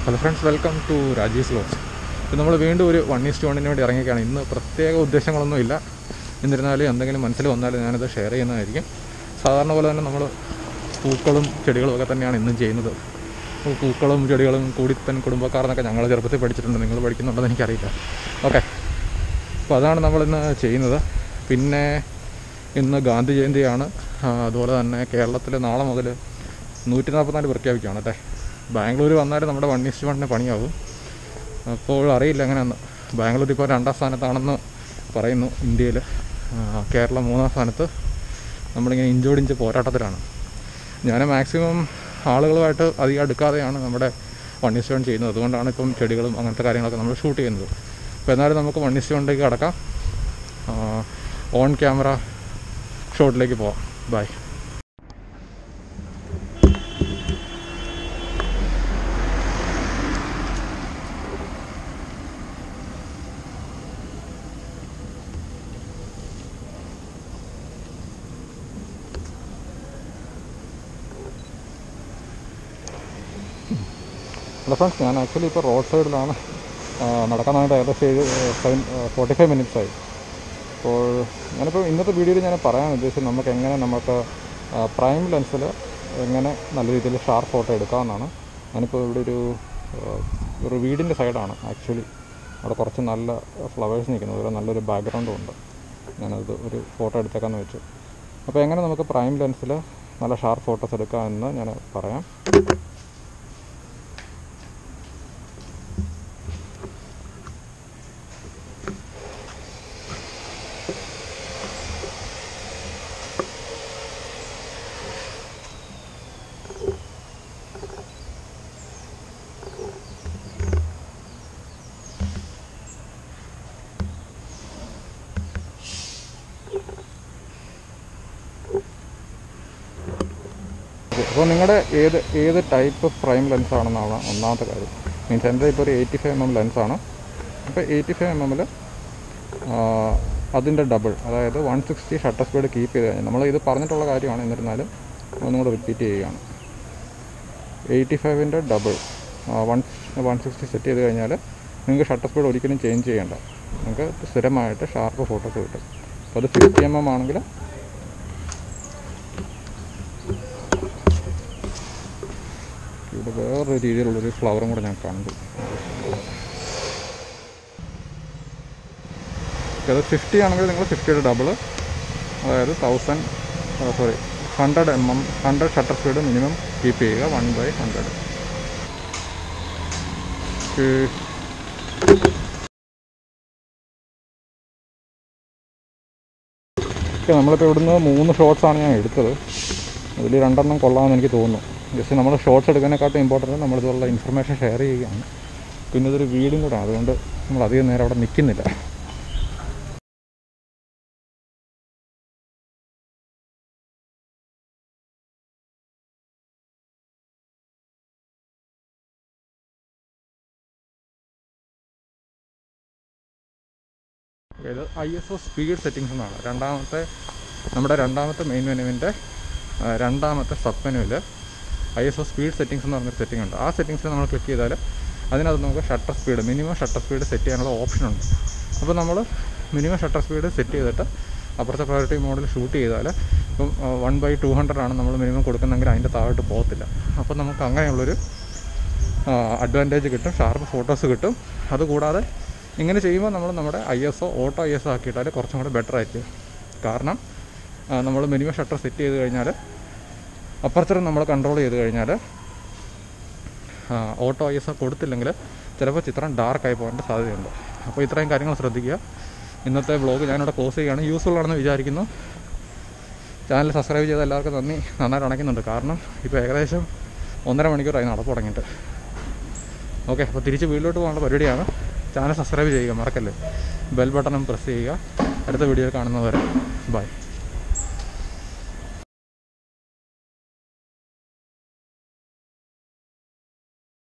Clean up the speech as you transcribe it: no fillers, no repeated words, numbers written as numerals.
Hello friends, welcome to Raji's vlogs. ഇപ്പോൾ നമ്മൾ വീണ്ടും ഒരു 1:1 വേണ്ടി ഇറങ്ങിയൊക്കെയാണ്. ഇന്ന് പ്രത്യേക ഉദ്ദേശങ്ങളൊന്നുമില്ല. എന്നിരുന്നാലും എന്തെങ്കിലും മനസ്സിൽ വന്നാലും ഞാനത് ഷെയർ ചെയ്യുന്നതായിരിക്കും. സാധാരണ പോലെ തന്നെ നമ്മൾ പൂക്കളും ചെടികളും ഒക്കെ തന്നെയാണ് ഇന്നും ചെയ്യുന്നത്. പൂക്കളും ചെടികളും കൂടിത്തൻ കുടുംബക്കാർ എന്നൊക്കെ ഞങ്ങൾ ചെറുപ്പത്തിൽ പഠിച്ചിട്ടുണ്ട്. നിങ്ങൾ പഠിക്കുന്നുണ്ടെന്ന് എനിക്കറിയില്ല. ഓക്കെ, അപ്പോൾ അതാണ് നമ്മളിന്ന് ചെയ്യുന്നത്. പിന്നെ ഇന്ന് ഗാന്ധി ജയന്തിയാണ്. അതുപോലെ തന്നെ കേരളത്തിൽ നാളെ മുതൽ 144 പ്രഖ്യാപിക്കുകയാണ് കേട്ടെ. ബാംഗ്ലൂർ വന്നാലും നമ്മുടെ 1:1 പണിയാവും. അപ്പോൾ അറിയില്ല എങ്ങനെയാണെന്ന്. ബാംഗ്ലൂർ ഇപ്പോൾ 2ാം സ്ഥാനത്താണെന്ന് പറയുന്നു ഇന്ത്യയിൽ. കേരളം 3ാം സ്ഥാനത്ത്. നമ്മളിങ്ങനെ ഇഞ്ചോടിഞ്ച് പോരാട്ടത്തിലാണ്. ഞാൻ മാക്സിമം ആളുകളുമായിട്ട് അധികം അടുക്കാതെയാണ് നമ്മുടെ 1:1 ചെയ്യുന്നത്. അതുകൊണ്ടാണ് ഇപ്പം ചെടികളും അങ്ങനത്തെ കാര്യങ്ങളൊക്കെ നമ്മൾ ഷൂട്ട് ചെയ്യുന്നത്. അപ്പോൾ എന്നാലും നമുക്ക് 1:1 കടക്കാം. ഓൺ ക്യാമറ ഷോട്ടിലേക്ക് പോവാം. ബൈ. ഹലോ ഫ്രണ്ട്സ്, ഞാൻ ആക്ച്വലി ഇപ്പോൾ റോഡ് സൈഡിലാണ് നടക്കാനായിട്ട്. ഏകദേശം 45 മിനിറ്റ്സ് ആയി. അപ്പോൾ ഞാനിപ്പോൾ ഇന്നത്തെ വീഡിയോയിൽ ഞാൻ പറയാൻ ഉദ്ദേശിച്ചത് നമുക്ക് പ്രൈം ലെൻസിൽ എങ്ങനെ നല്ല രീതിയിൽ ഷാർപ്പ് ഫോട്ടോ എടുക്കാമെന്നാണ്. ഞാനിപ്പോൾ ഇവിടെ ഒരു വീടിൻ്റെ സൈഡാണ് ആക്ച്വലി. അവിടെ കുറച്ച് നല്ല ഫ്ലവേഴ്സ് നിൽക്കുന്നത്, ഒരു നല്ലൊരു ബാക്ക്ഗ്രൗണ്ടും ഉണ്ട്. ഞാനത് ഒരു ഫോട്ടോ എടുത്തേക്കാമെന്ന് വെച്ചു. അപ്പോൾ എങ്ങനെ നമുക്ക് പ്രൈം ലെൻസിൽ നല്ല ഷാർപ്പ് ഫോട്ടോസ് എടുക്കാമെന്ന് ഞാൻ പറയാം. അപ്പോൾ നിങ്ങളുടെ ഏത് ടൈപ്പ് പ്രൈം ലെൻസാണെന്നാണ് ഒന്നാമത്തെ കാര്യം. മീൻസ് എൻ്റെ ഇപ്പോൾ ഒരു 85mm ലെൻസാണ്. അപ്പോൾ 85mm അതിൻ്റെ ഡബിൾ, അതായത് 160 ഷട്ടർ സ്പീഡ് കീപ്പ് ചെയ്ത് കഴിഞ്ഞാൽ, നമ്മൾ ഇത് പറഞ്ഞിട്ടുള്ള കാര്യമാണ്, എന്നിരുന്നാലും ഒന്നും കൂടെ റിപ്പീറ്റ് ചെയ്യുകയാണ്. 85ൻ്റെ ഡബിൾ 160 സെറ്റ് ചെയ്ത് കഴിഞ്ഞാൽ നിങ്ങൾക്ക് ഷട്ടർ സ്പീഡ് ഒരിക്കലും ചേഞ്ച് ചെയ്യേണ്ട. നിങ്ങൾക്ക് സ്ഥിരമായിട്ട് ഷാർപ്പ് ഫോട്ടോസ് കിട്ടും. അപ്പോൾ അത് 50mm ആണെങ്കിൽ ഇവിടെ വേറൊരു രീതിയിലുള്ളൊരു ഫ്ലവറും കൂടെ ഞാൻ കണ്ടു. അത് 50 ആണെങ്കിൽ നിങ്ങൾ 50യുടെ ഡബിള്, അതായത് 100 ഷട്ടർ സ്പീഡ് മിനിമം കീപ്പ് ചെയ്യുക. 1/100. നമ്മളിപ്പോൾ ഇവിടുന്ന് 3 ഷോട്ട്സാണ് ഞാൻ എടുത്തത്. അതിൽ 2 കൊള്ളാമെന്ന് എനിക്ക് തോന്നുന്നു. ജസ്റ്റ് നമ്മൾ ഷോർട്സ് എടുക്കുന്നതിനെക്കാട്ടും ഇമ്പോർട്ടൻറ്റ് നമ്മളിതുള്ള ഇൻഫർമേഷൻ ഷെയർ ചെയ്യുകയാണ്. പിന്നെ ഇതൊരു വീടും കൂടെ, അതുകൊണ്ട് നമ്മൾ അധികം നേരം അവിടെ നിൽക്കുന്നില്ല. ഇത് ISO സ്പീഡ് സെറ്റിങ്സ് എന്നാണ്. നമ്മുടെ രണ്ടാമത്തെ മെയിൻ മെനുവിൻ്റെ രണ്ടാമത്തെ സബ് മെനുവിൽ ISO സ്പീഡ് സെറ്റിങ്സ് എന്ന് പറഞ്ഞൊരു സെറ്റിംഗ് ഉണ്ട്. ആ സെറ്റിങ്സിൽ നമ്മൾ ക്ലിക്ക് ചെയ്താൽ അതിനകത്ത് നമുക്ക് shutter speed, minimum shutter speed set ചെയ്യാനുള്ള ഓപ്ഷനുണ്ട്. അപ്പോൾ നമ്മൾ മിനിമം ഷട്ടർ സ്പീഡ് സെറ്റ് ചെയ്തിട്ട് അപ്പുറത്തെ പ്രയോറിറ്റി മോഡിൽ ഷൂട്ട് ചെയ്താൽ, ഇപ്പം 1/200 ആണ് നമ്മൾ മിനിമം കൊടുക്കുന്നതെങ്കിൽ അതിൻ്റെ താഴോട്ട് പോകത്തില്ല. അപ്പോൾ നമുക്ക് അങ്ങനെയുള്ളൊരു അഡ്വാൻറ്റേജ് കിട്ടും, ഷാർപ്പ് ഫോട്ടോസ് കിട്ടും. അതുകൂടാതെ ഇങ്ങനെ ചെയ്യുമ്പോൾ നമ്മുടെ ഓട്ടോ ISO ആക്കിയിട്ടാൽ കുറച്ചും കൂടെ ബെറ്റർ ആയിരിക്കും. കാരണം നമ്മൾ മിനിമം ഷട്ടർ സെറ്റ് ചെയ്ത് കഴിഞ്ഞാൽ, അപ്പുറത്തും നമ്മൾ കൺട്രോൾ ചെയ്ത് കഴിഞ്ഞാൽ, ഓട്ടോ ISO കൊടുത്തില്ലെങ്കിൽ ചിലപ്പോൾ ചിത്രം ഡാർക്കായി പോകേണ്ട സാധ്യതയുണ്ട്. അപ്പോൾ ഇത്രയും കാര്യങ്ങൾ ശ്രദ്ധിക്കുക. ഇന്നത്തെ വ്ളോഗ് ഞാനിവിടെ ക്ലോസ് ചെയ്യുകയാണ്. യൂസ്ഫുൾ ആണെന്ന് വിചാരിക്കുന്നു. ചാനൽ സബ്സ്ക്രൈബ് ചെയ്ത എല്ലാവർക്കും നന്നായിട്ട് അണയ്ക്കുന്നുണ്ട്. കാരണം ഇപ്പോൾ ഏകദേശം 1.5 മണിക്കൂറായി നടപ്പ് തുടങ്ങിയിട്ട്. ഓക്കെ, അപ്പോൾ തിരിച്ച് വീട്ടിലോട്ട് പോകാനുള്ള പരിപാടിയാണ്. ചാനൽ സബ്സ്ക്രൈബ് ചെയ്യുക, മറക്കല്ലേ. ബെൽ ബട്ടണും പ്രസ് ചെയ്യുക. അടുത്ത വീഡിയോ കാണുന്നവരെ ബൈ.